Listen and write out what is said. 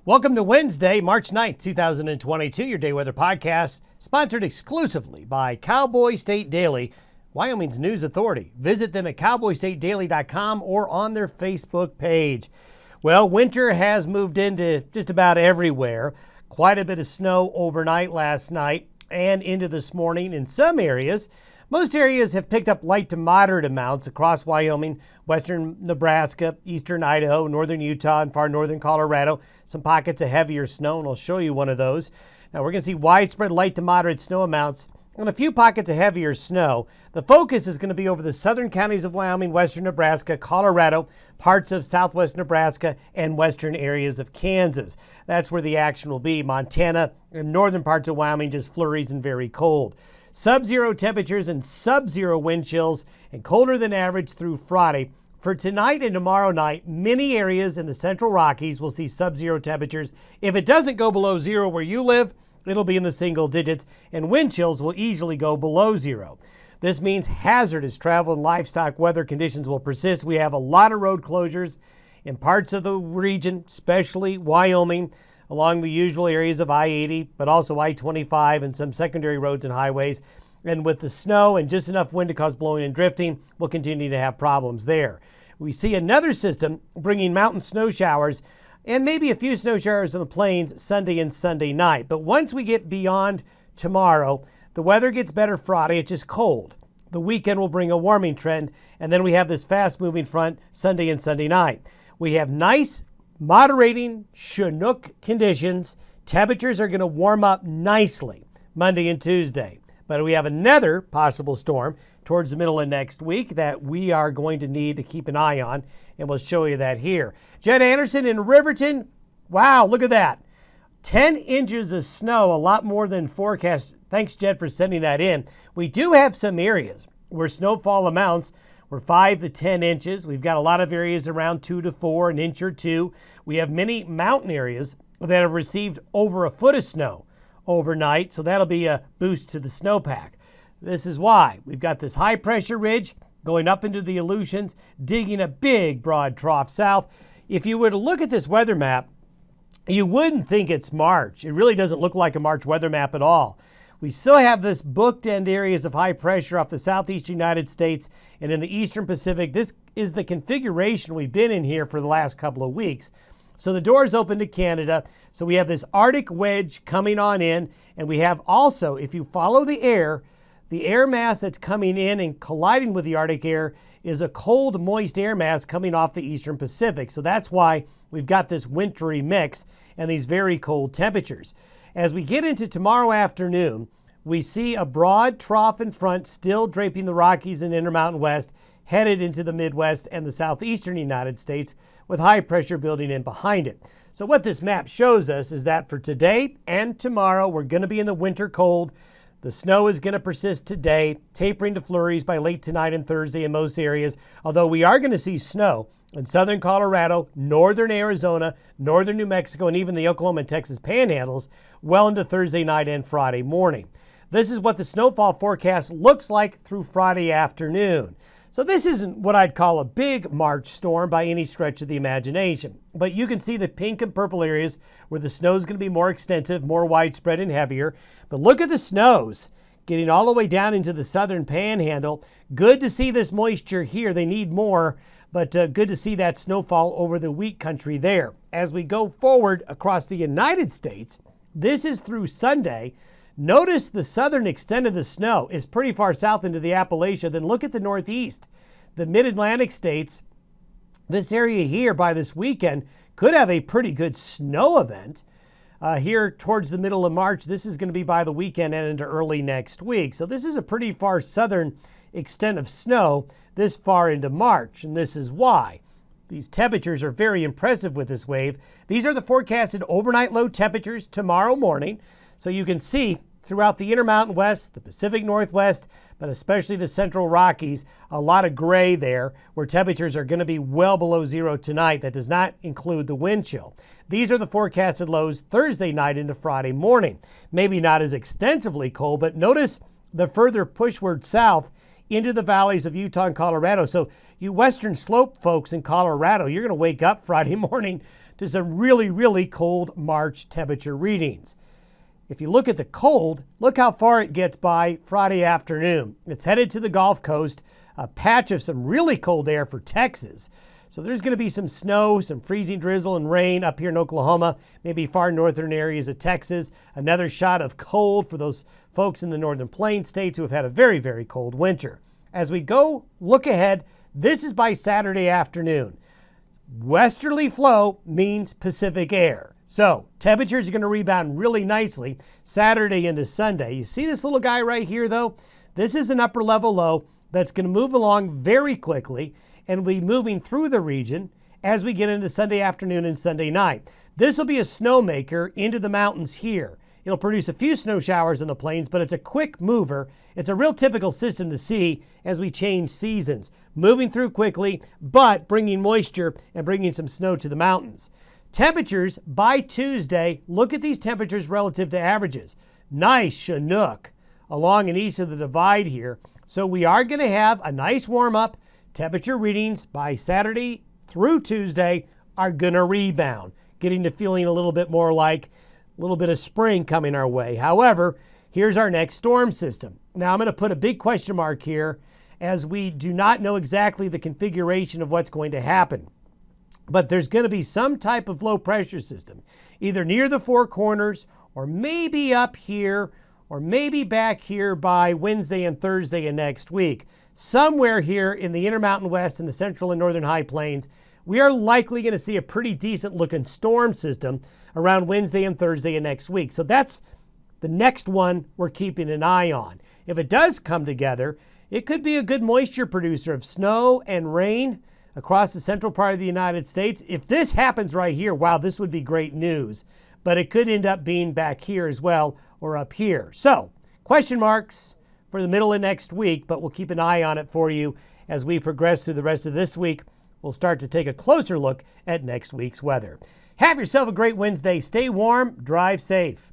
Welcome to Wednesday, March 9th, 2022, your day weather podcast, sponsored exclusively by Cowboy State Daily, Wyoming's news authority. Visit them at cowboystatedaily.com or on their Facebook page. Well, winter has moved into just about everywhere. Quite a bit of snow overnight last night and into this morning in some areas. Most areas have picked up light to moderate amounts across Wyoming, western Nebraska, eastern Idaho, northern Utah, and far northern Colorado. Some pockets of heavier snow, and I'll show you one of those. Now, we're going to see widespread light to moderate snow amounts and a few pockets of heavier snow. The focus is going to be over the southern counties of Wyoming, western Nebraska, Colorado, parts of southwest Nebraska, and western areas of Kansas. That's where the action will be. Montana and northern parts of Wyoming, just flurries and very cold. Sub-zero temperatures and sub-zero wind chills and colder than average through Friday. For tonight and tomorrow night, many areas in the central Rockies will see sub-zero temperatures. If it doesn't go below zero where you live, it'll be in the single digits, and wind chills will easily go below zero. This means hazardous travel and livestock weather conditions will persist. We have a lot of road closures in parts of the region, especially Wyoming, along the usual areas of I-80, but also I-25 and some secondary roads and highways. And with the snow and just enough wind to cause blowing and drifting, we'll continue to have problems there. We see another system bringing mountain snow showers and maybe a few snow showers on the plains Sunday and Sunday night. But once we get beyond tomorrow, the weather gets better Friday. It's just cold. The weekend will bring a warming trend, and then we have this fast-moving front Sunday and Sunday night. We have nice, moderating Chinook conditions. Temperatures are going to warm up nicely Monday and Tuesday. But we have another possible storm towards the middle of next week that we are going to need to keep an eye on, and we'll show you that here. Jed Anderson in Riverton. Wow, look at that. 10 inches of snow, a lot more than forecast. Thanks, Jed, for sending that in. We do have some areas where snowfall amounts were 5 to 10 inches. We've got a lot of areas around 2 to 4, an inch or two. We have many mountain areas that have received over a foot of snow overnight, so that'll be a boost to the snowpack. This is why we've got this high pressure ridge going up into the Aleutians, digging a big broad trough south. If you were to look at this weather map, you wouldn't think it's March. It really doesn't look like a March weather map at all. We still have this booked end areas of high pressure off the southeastern United States and in the eastern Pacific. This is the configuration we've been in here for the last couple of weeks. So the door's open to Canada. So we have this Arctic wedge coming on in, and we have also, if you follow the air mass that's coming in and colliding with the Arctic air is a cold, moist air mass coming off the eastern Pacific. So that's why we've got this wintry mix and these very cold temperatures. As we get into tomorrow afternoon, we see a broad trough in front still draping the Rockies and Intermountain West, headed into the Midwest and the southeastern United States with high pressure building in behind it. So what this map shows us is that for today and tomorrow, we're going to be in the winter cold. The snow is going to persist today, tapering to flurries by late tonight and Thursday in most areas, although we are going to see snow in southern Colorado, northern Arizona, northern New Mexico, and even the Oklahoma and Texas panhandles well into Thursday night and Friday morning. This is what the snowfall forecast looks like through Friday afternoon. So this isn't what I'd call a big March storm by any stretch of the imagination, but you can see the pink and purple areas where the snow is going to be more extensive, more widespread and heavier. But look at the snows getting all the way down into the southern panhandle. Good to see this moisture here. They need more, but good to see that snowfall over the wheat country there. As we go forward across the United States, this is through Sunday. Notice the southern extent of the snow is pretty far south into the Appalachia. Then look at the Northeast. The mid-Atlantic states, this area here by this weekend could have a pretty good snow event. Here towards the middle of March, this is going to be by the weekend and into early next week. So this is a pretty far southern extent of snow this far into March, and this is why. These temperatures are very impressive with this wave. These are the forecasted overnight low temperatures tomorrow morning. So you can see throughout the Intermountain West, the Pacific Northwest, but especially the Central Rockies, a lot of gray there where temperatures are going to be well below zero tonight. That does not include the wind chill. These are the forecasted lows Thursday night into Friday morning. Maybe not as extensively cold, but notice the further pushward south into the valleys of Utah and Colorado. So you western slope folks in Colorado, you're going to wake up Friday morning to some really, really cold March temperature readings. If you look at the cold, look how far it gets by Friday afternoon. It's headed to the Gulf Coast, a patch of some really cold air for Texas. So there's going to be some snow, some freezing drizzle and rain up here in Oklahoma, maybe far northern areas of Texas. Another shot of cold for those folks in the northern plains states who have had a very, very cold winter. As we go look ahead, this is by Saturday afternoon. Westerly flow means Pacific air. So temperatures are going to rebound really nicely Saturday into Sunday. You see this little guy right here, though? This is an upper level low that's going to move along very quickly and will be moving through the region as we get into Sunday afternoon and Sunday night. This will be a snowmaker into the mountains here. It'll produce a few snow showers in the plains, but it's a quick mover. It's a real typical system to see as we change seasons. Moving through quickly, but bringing moisture and bringing some snow to the mountains. Temperatures by Tuesday, look at these temperatures relative to averages. Nice Chinook along and east of the divide here. So we are going to have a nice warm up. Temperature readings by Saturday through Tuesday are going to rebound, getting to feeling a little bit more like a little bit of spring coming our way. However, here's our next storm system. Now I'm going to put a big question mark here as we do not know exactly the configuration of what's going to happen. But there's going to be some type of low pressure system, either near the Four Corners or maybe up here or maybe back here by Wednesday and Thursday of next week. Somewhere here in the Intermountain West and the Central and Northern High Plains, we are likely going to see a pretty decent looking storm system around Wednesday and Thursday of next week. So that's the next one we're keeping an eye on. If it does come together, it could be a good moisture producer of snow and rain across the central part of the United States. If this happens right here, wow, this would be great news. But it could end up being back here as well or up here. So question marks for the middle of next week, but we'll keep an eye on it for you as we progress through the rest of this week. We'll start to take a closer look at next week's weather. Have yourself a great Wednesday. Stay warm, drive safe.